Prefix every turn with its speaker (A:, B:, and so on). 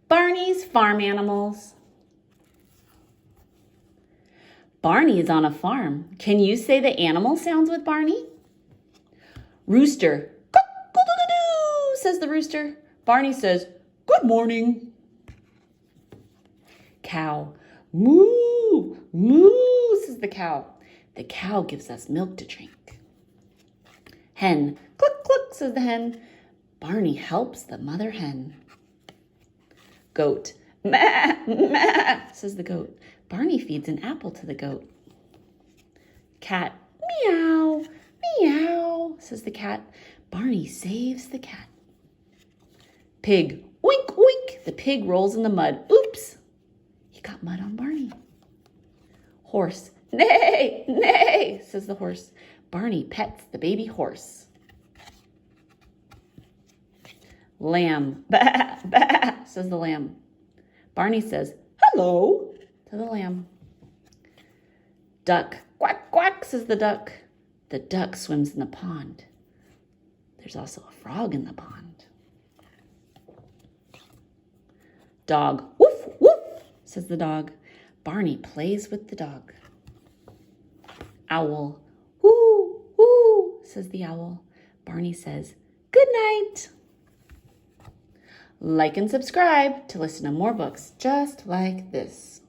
A: Barney's farm animals. Barney is on a farm. Can you say the animal sounds with Barney? Rooster. Cock-a-doodle-doo, says the rooster. Barney says, good morning. Cow. Moo, moo, says the cow. The cow gives us milk to drink. Hen. Cluck, cluck, says the hen. Barney helps the mother hen. Goat. Meh, meh, says the goat. Barney feeds an apple to the goat. Cat. Meow, meow, says the cat. Barney saves the cat. Pig. Oink, oink. The pig rolls in the mud. Oops. He got mud on Barney. Horse. Neigh, neigh, says the horse. Barney pets the baby horse. Lamb. Bah, bah, says the lamb. Barney says, hello, to the lamb. Duck. Quack, quack, says the duck. The duck swims in the pond. There's also a frog in the pond. Dog. Woof, woof, says the dog. Barney plays with the dog. Owl. Whoo, whoo, says the owl. Barney says, good night. Like and subscribe to listen to more books just like this.